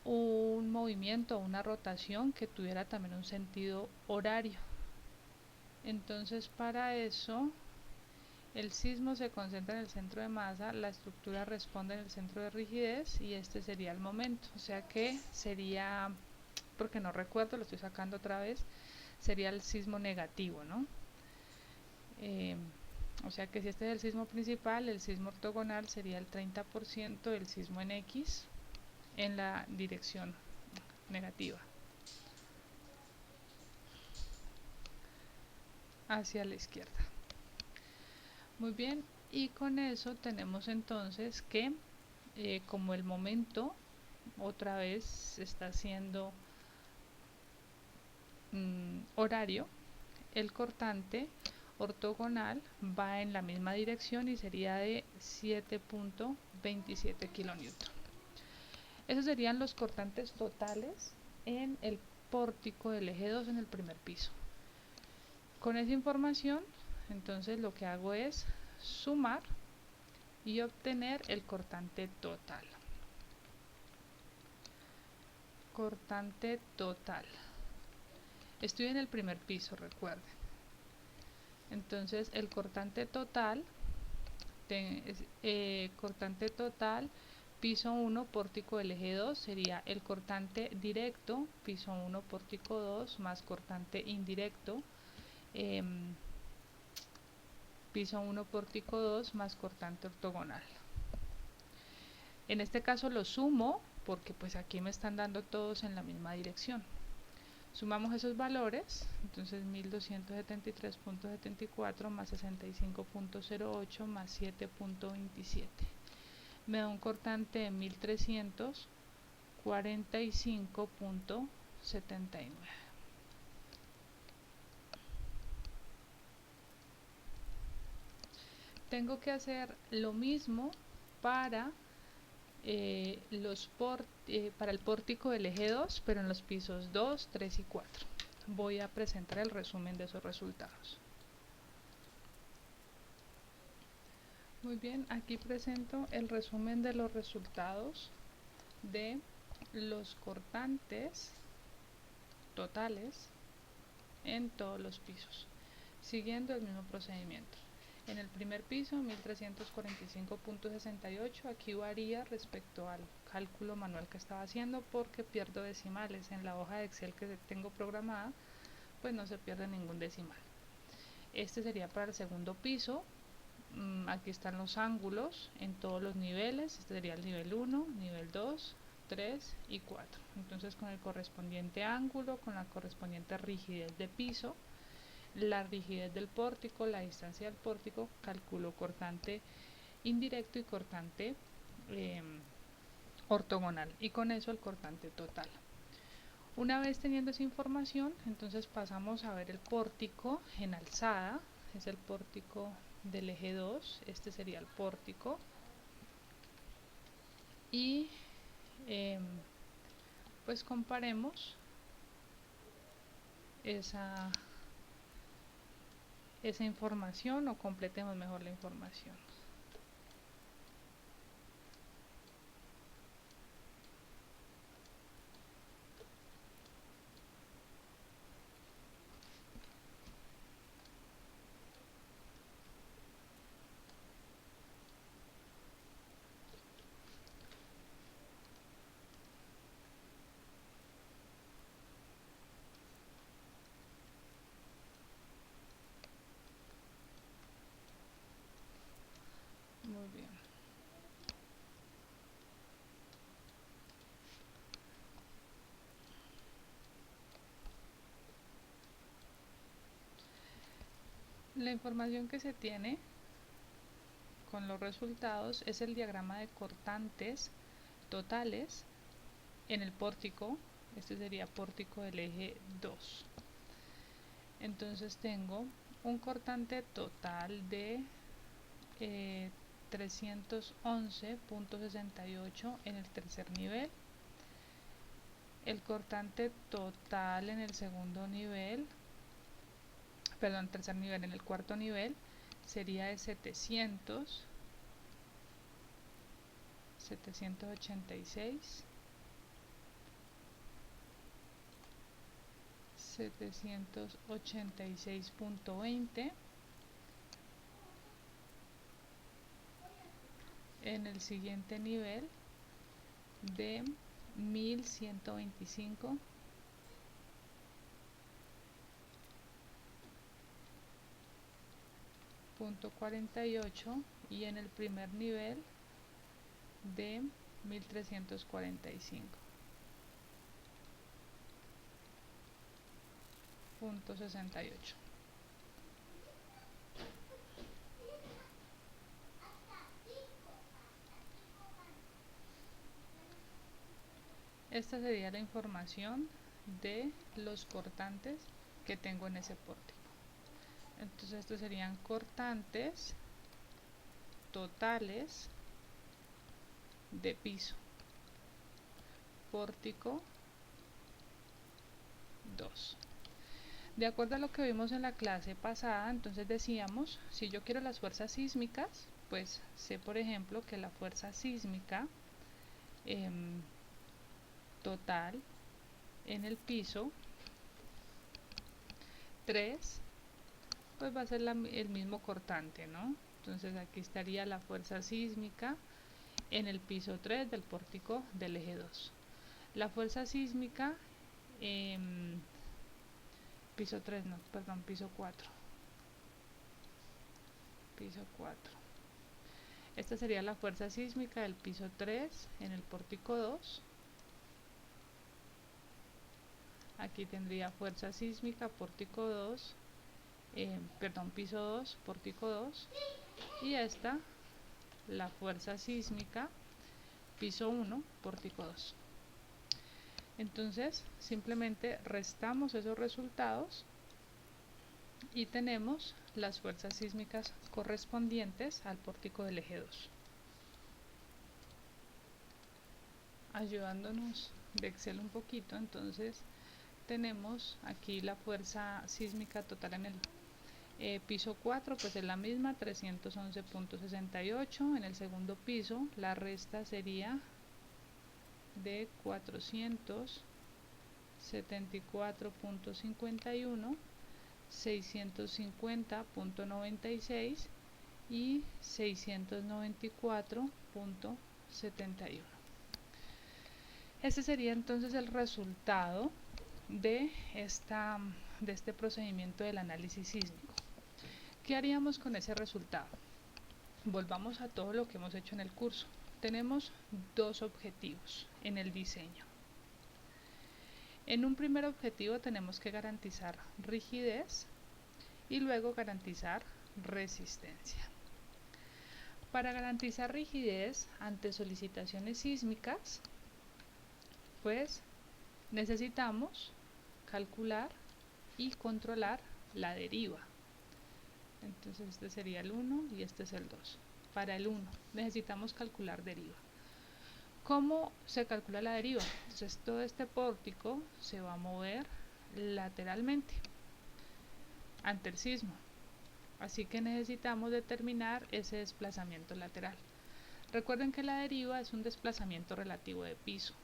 un movimiento, una rotación que tuviera también un sentido horario. Entonces, para eso, el sismo se concentra en el centro de masa, la estructura responde en el centro de rigidez y este sería el momento. O sea que sería, porque no recuerdo, lo estoy sacando otra vez, sería el sismo negativo, ¿no? O sea que si este es el sismo principal, el sismo ortogonal sería el 30% del sismo en X en la dirección negativa, hacia la izquierda. Muy bien, y con eso tenemos entonces que como el momento otra vez está haciendo horario, el cortante ortogonal va en la misma dirección y sería de 7.27 kilonewton. Esos serían los cortantes totales en el pórtico del eje 2 en el primer piso. Con esa información, entonces lo que hago es sumar y obtener el cortante total. Cortante total. Estoy en el primer piso, recuerden. Entonces el cortante total, piso 1, pórtico del eje 2, sería el cortante directo, piso 1, pórtico 2, más cortante indirecto, piso 1, pórtico 2, más cortante ortogonal. En este caso lo sumo porque pues aquí me están dando todos en la misma dirección. Sumamos esos valores, entonces 1273.74 más 65.08 más 7.27. Me da un cortante de 1345.79. Tengo que hacer lo mismo para para el pórtico del eje 2, pero en los pisos 2, 3 y 4. Voy a presentar el resumen de esos resultados. Muy bien, aquí presento el resumen de los resultados de los cortantes totales en todos los pisos, siguiendo el mismo procedimiento. En el primer piso, 1345.68, aquí varía respecto al cálculo manual que estaba haciendo porque pierdo decimales. En la hoja de Excel que tengo programada, pues no se pierde ningún decimal. Este sería para el segundo piso. Aquí están los ángulos en todos los niveles. Este sería el nivel 1, nivel 2, 3 y 4. Entonces con el correspondiente ángulo, con la correspondiente rigidez de piso, la rigidez del pórtico, la distancia del pórtico, calculo cortante indirecto y cortante ortogonal, y con eso el cortante total. Una vez teniendo esa información, entonces pasamos a ver el pórtico en alzada. Es el pórtico del eje 2, este sería el pórtico, y pues comparemos esa información, o completemos mejor la información. Muy bien. La información que se tiene con los resultados es el diagrama de cortantes totales en el pórtico. Este sería pórtico del eje 2. Entonces tengo un cortante total de 311.68 en el tercer nivel. El cortante total en el segundo nivel, perdón, tercer nivel, en el cuarto nivel sería de 786, 786.20. En el siguiente nivel de 1125.48, y en el primer nivel de 1345.68. esta sería la información de los cortantes que tengo en ese pórtico. Entonces estos serían cortantes totales de piso. Pórtico 2. De acuerdo a lo que vimos en la clase pasada, entonces decíamos, si yo quiero las fuerzas sísmicas, pues sé por ejemplo que la fuerza sísmica total en el piso 3, pues va a ser el mismo cortante, ¿no? Entonces aquí estaría la fuerza sísmica en el piso 3 del pórtico del eje 2. La fuerza sísmica, piso 3, no, perdón, piso 4. Piso 4. Esta sería la fuerza sísmica del piso 3 en el pórtico 2. Aquí tendría fuerza sísmica, pórtico 2, piso 2, pórtico 2. Y esta, la fuerza sísmica, piso 1, pórtico 2. Entonces, simplemente restamos esos resultados y tenemos las fuerzas sísmicas correspondientes al pórtico del eje 2. Ayudándonos de Excel un poquito, entonces tenemos aquí la fuerza sísmica total en el piso 4, pues es la misma, 311.68. En el segundo piso la resta sería de 474.51, 650.96 y 694.71. Este sería entonces el resultado de este procedimiento del análisis sísmico. ¿Qué haríamos con ese resultado? Volvamos a todo lo que hemos hecho en el curso. Tenemos dos objetivos en el diseño. En un primer objetivo tenemos que garantizar rigidez y luego garantizar resistencia. Para garantizar rigidez ante solicitaciones sísmicas, pues necesitamos calcular y controlar la deriva. Entonces este sería el 1 y este es el 2. Para el 1 necesitamos calcular deriva. ¿Cómo se calcula la deriva? Entonces todo este pórtico se va a mover lateralmente ante el sismo. Así que necesitamos determinar ese desplazamiento lateral. Recuerden que la deriva es un desplazamiento relativo de piso.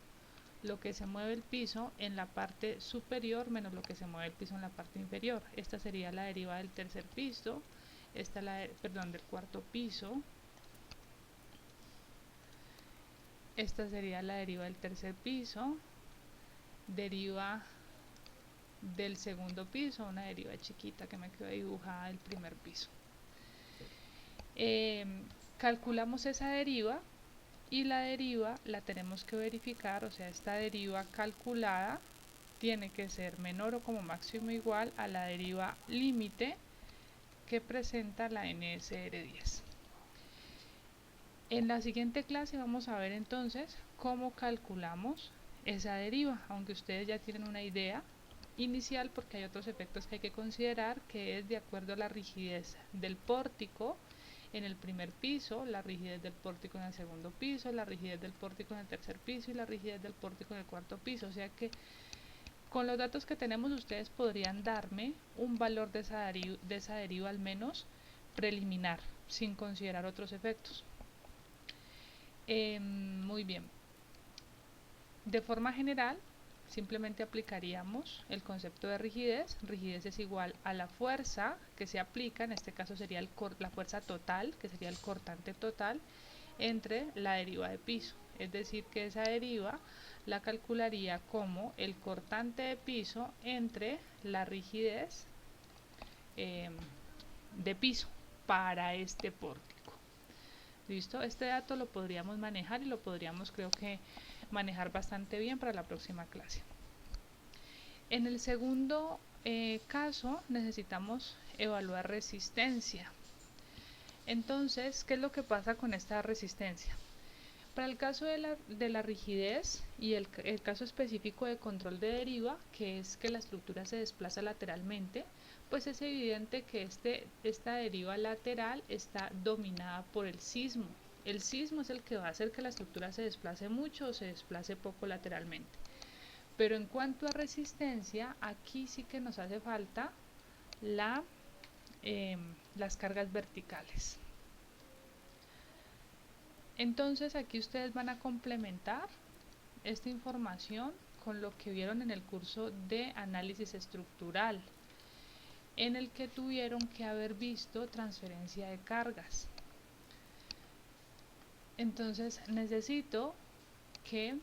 Lo que se mueve el piso en la parte superior menos lo que se mueve el piso en la parte inferior. Esta sería la deriva del tercer piso, del cuarto piso. Esta sería la deriva del tercer piso, deriva del segundo piso, una deriva chiquita que me quedó dibujada del primer piso. Calculamos esa deriva y la deriva la tenemos que verificar, o sea, esta deriva calculada tiene que ser menor o como máximo igual a la deriva límite que presenta la NSR10. En la siguiente clase vamos a ver entonces cómo calculamos esa deriva, aunque ustedes ya tienen una idea inicial porque hay otros efectos que hay que considerar, que es de acuerdo a la rigidez del pórtico en el primer piso, la rigidez del pórtico en el segundo piso, la rigidez del pórtico en el tercer piso y la rigidez del pórtico en el cuarto piso. O sea que con los datos que tenemos ustedes podrían darme un valor de esa deriva al menos preliminar, sin considerar otros efectos. Muy bien. De forma general, simplemente aplicaríamos el concepto de rigidez. Rigidez es igual a la fuerza que se aplica, en este caso sería la fuerza total, que sería el cortante total, entre la deriva de piso. Es decir, que esa deriva la calcularía como el cortante de piso entre la rigidez de piso para este pórtico. ¿Listo? Este dato lo podríamos manejar y lo podríamos, creo que, manejar bastante bien para la próxima clase. En el segundo caso necesitamos evaluar resistencia. Entonces, ¿qué es lo que pasa con esta resistencia? Para el caso de la rigidez y el caso específico de control de deriva, que es que la estructura se desplaza lateralmente, pues es evidente que esta deriva lateral está dominada por el sismo. El sismo es el que va a hacer que la estructura se desplace mucho o se desplace poco lateralmente. Pero en cuanto a resistencia, aquí sí que nos hace falta las cargas verticales. Entonces aquí ustedes van a complementar esta información con lo que vieron en el curso de análisis estructural, en el que tuvieron que haber visto transferencia de cargas. Entonces necesito que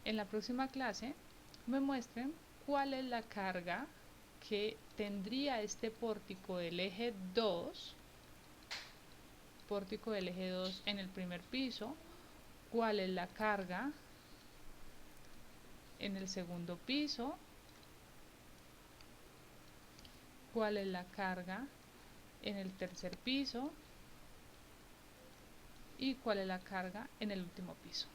en la próxima clase me muestren cuál es la carga que tendría este pórtico del eje 2 en el primer piso, cuál es la carga en el segundo piso, cuál es la carga en el tercer piso y cuál es la carga en el último piso.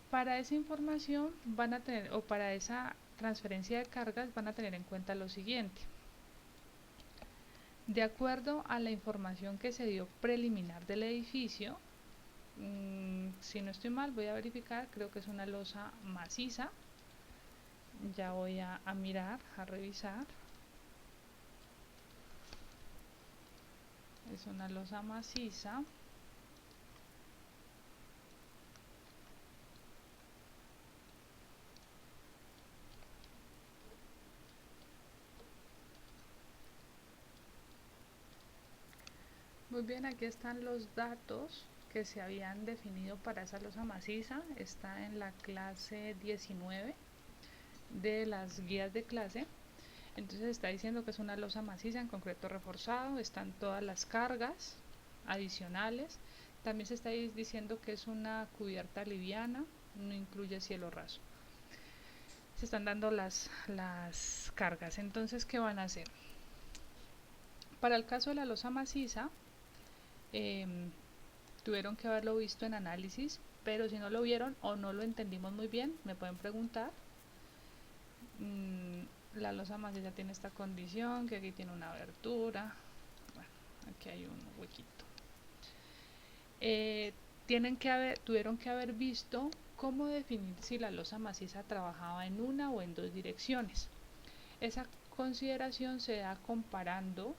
Para esa información van a tener, o para esa transferencia de cargas, van a tener en cuenta lo siguiente. De acuerdo a la información que se dio preliminar del edificio, si no estoy mal, voy a verificar, creo que es una losa maciza. Ya voy a mirar, a revisar. Es una losa maciza. Muy bien, aquí están los datos que se habían definido para esa losa maciza. Está en la clase 19 de las guías de clase. Entonces está diciendo que es una losa maciza en concreto reforzado, están todas las cargas adicionales. También se está diciendo que es una cubierta liviana, no incluye cielo raso. Se están dando las cargas. Entonces, ¿qué van a hacer? Para el caso de la losa maciza, tuvieron que haberlo visto en análisis, pero si no lo vieron o no lo entendimos muy bien, me pueden preguntar. La losa maciza tiene esta condición, que aquí tiene una abertura, bueno, aquí hay un huequito. Tuvieron que haber visto cómo definir si la losa maciza trabajaba en una o en dos direcciones. Esa consideración se da comparando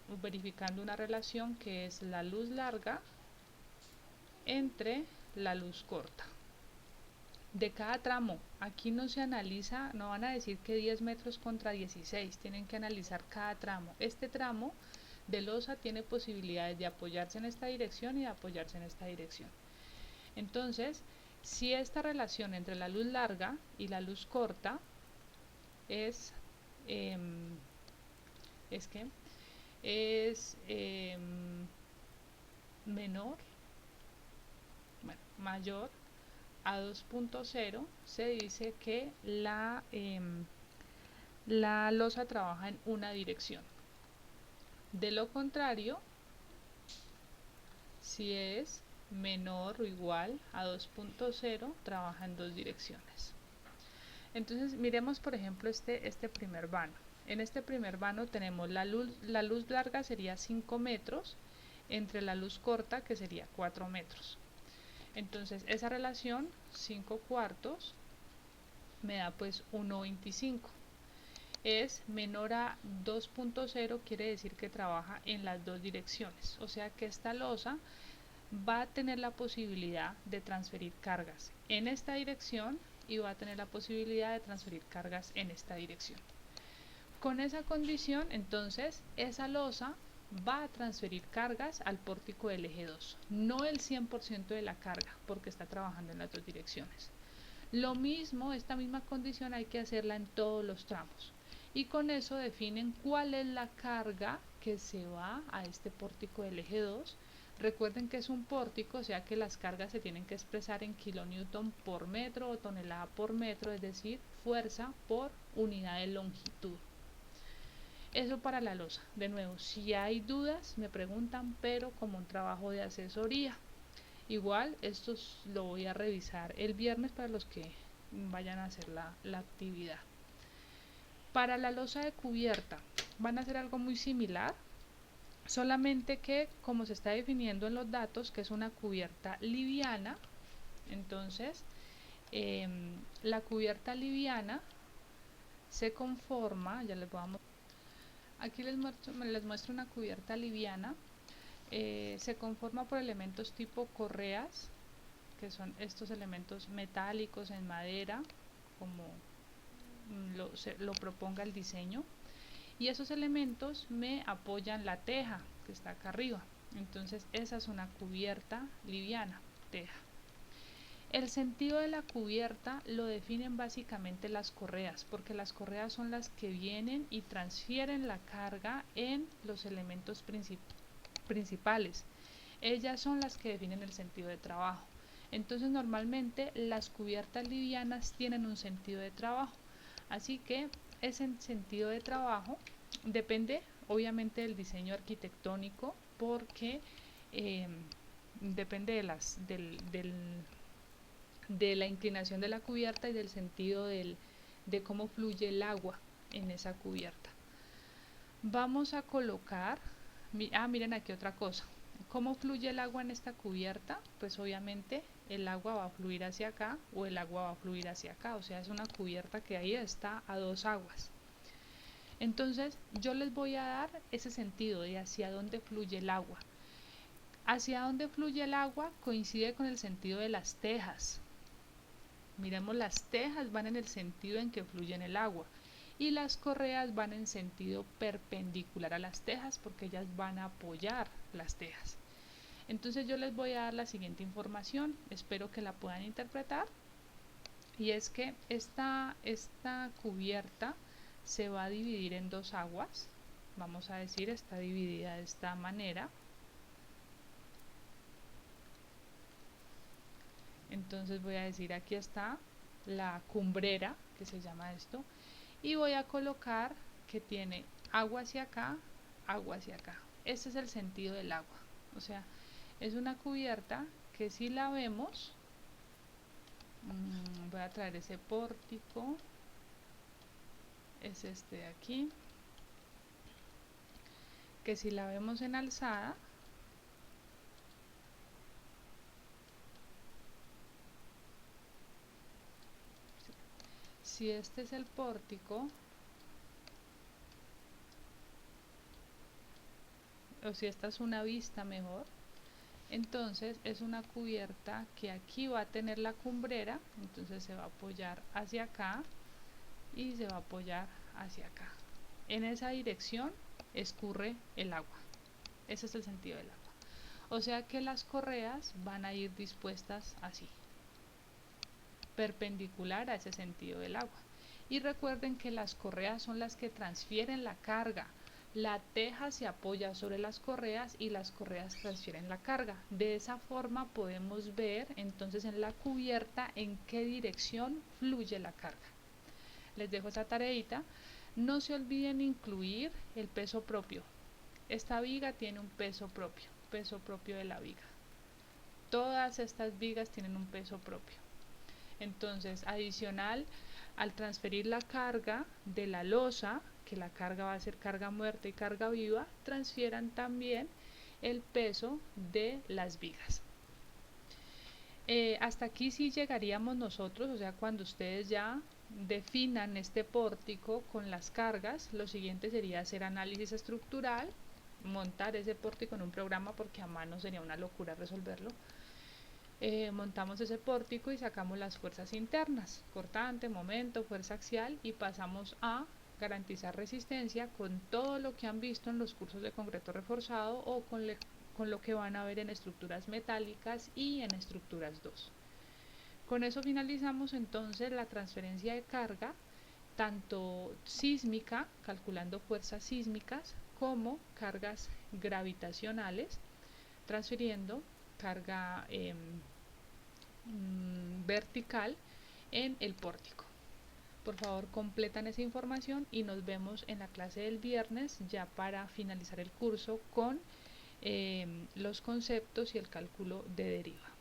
o verificando una relación que es la luz larga entre la luz corta. De cada tramo, aquí no se analiza, no van a decir que 10 metros contra 16, tienen que analizar cada tramo. Este tramo de losa tiene posibilidades de apoyarse en esta dirección y de apoyarse en esta dirección. Entonces, si esta relación entre la luz larga y la luz corta es mayor a 2.0, se dice que la losa trabaja en una dirección. De lo contrario, si es menor o igual a 2.0, trabaja en dos direcciones. Entonces miremos por ejemplo este primer vano. En este primer vano tenemos la luz larga sería 5 metros entre la luz corta que sería 4 metros. Entonces esa relación 5 cuartos me da pues 1.25. Es menor a 2.0, quiere decir que trabaja en las dos direcciones. O sea que esta losa va a tener la posibilidad de transferir cargas en esta dirección y va a tener la posibilidad de transferir cargas en esta dirección. Con esa condición, entonces, esa losa va a transferir cargas al pórtico del eje 2, no el 100% de la carga, porque está trabajando en las dos direcciones. Lo mismo, esta misma condición hay que hacerla en todos los tramos. Y con eso definen cuál es la carga que se va a este pórtico del eje 2. Recuerden que es un pórtico, o sea que las cargas se tienen que expresar en kilonewton por metro o tonelada por metro, es decir, fuerza por unidad de longitud. Eso para la losa. De nuevo, si hay dudas, me preguntan, pero como un trabajo de asesoría. Igual, esto lo voy a revisar el viernes para los que vayan a hacer la actividad. Para la losa de cubierta, van a hacer algo muy similar, solamente que como se está definiendo en los datos, que es una cubierta liviana, entonces la cubierta liviana se conforma, ya les voy a mostrar. Aquí les muestro una cubierta liviana. Se conforma por elementos tipo correas, que son estos elementos metálicos en madera, como lo proponga el diseño. Y esos elementos me apoyan la teja, que está acá arriba. Entonces esa es una cubierta liviana, teja. El sentido de la cubierta lo definen básicamente las correas, porque las correas son las que vienen y transfieren la carga en los elementos principales. Ellas son las que definen el sentido de trabajo. Entonces normalmente las cubiertas livianas tienen un sentido de trabajo. Así que ese sentido de trabajo depende obviamente del diseño arquitectónico, porque depende de la inclinación de la cubierta y del sentido de cómo fluye el agua en esa cubierta. Vamos a colocar, miren aquí otra cosa, ¿cómo fluye el agua en esta cubierta? Pues obviamente el agua va a fluir hacia acá o el agua va a fluir hacia acá, o sea, es una cubierta que ahí está a dos aguas. Entonces yo les voy a dar ese sentido de hacia dónde fluye el agua. Hacia dónde fluye el agua coincide con el sentido de las tejas. Miremos, las tejas van en el sentido en que fluye el agua y las correas van en sentido perpendicular a las tejas, porque ellas van a apoyar las tejas. Entonces yo les voy a dar la siguiente información, espero que la puedan interpretar, y es que esta cubierta se va a dividir en dos aguas. Vamos a decir, está dividida de esta manera. Entonces voy a decir, aquí está la cumbrera, que se llama esto, y voy a colocar que tiene agua hacia acá, agua hacia acá. Este es el sentido del agua, o sea, es una cubierta que si la vemos, voy a traer ese pórtico, es este de aquí, que si la vemos en alzada, si este es el pórtico, o si esta es una vista mejor, entonces es una cubierta que aquí va a tener la cumbrera, entonces se va a apoyar hacia acá y se va a apoyar hacia acá. En esa dirección escurre el agua. Ese es el sentido del agua. O sea que las correas van a ir dispuestas así, perpendicular a ese sentido del agua. Y recuerden que las correas son las que transfieren la carga. La teja se apoya sobre las correas y las correas transfieren la carga. De esa forma podemos ver entonces en la cubierta en qué dirección fluye la carga. Les dejo esa tareita. No se olviden incluir el peso propio. Esta viga tiene un peso propio de la viga. Todas estas vigas tienen un peso propio. Entonces, adicional, al transferir la carga de la losa, que la carga va a ser carga muerta y carga viva, transfieran también el peso de las vigas. Hasta aquí sí llegaríamos nosotros, o sea, cuando ustedes ya definan este pórtico con las cargas, lo siguiente sería hacer análisis estructural, montar ese pórtico en un programa, porque a mano sería una locura resolverlo. Montamos ese pórtico y sacamos las fuerzas internas, cortante, momento, fuerza axial, y pasamos a garantizar resistencia con todo lo que han visto en los cursos de concreto reforzado o con lo que van a ver en estructuras metálicas y en estructuras 2. Con eso finalizamos entonces la transferencia de carga, tanto sísmica, calculando fuerzas sísmicas, como cargas gravitacionales, transfiriendo carga vertical en el pórtico. Por favor, completan esa información y nos vemos en la clase del viernes ya para finalizar el curso con los conceptos y el cálculo de deriva.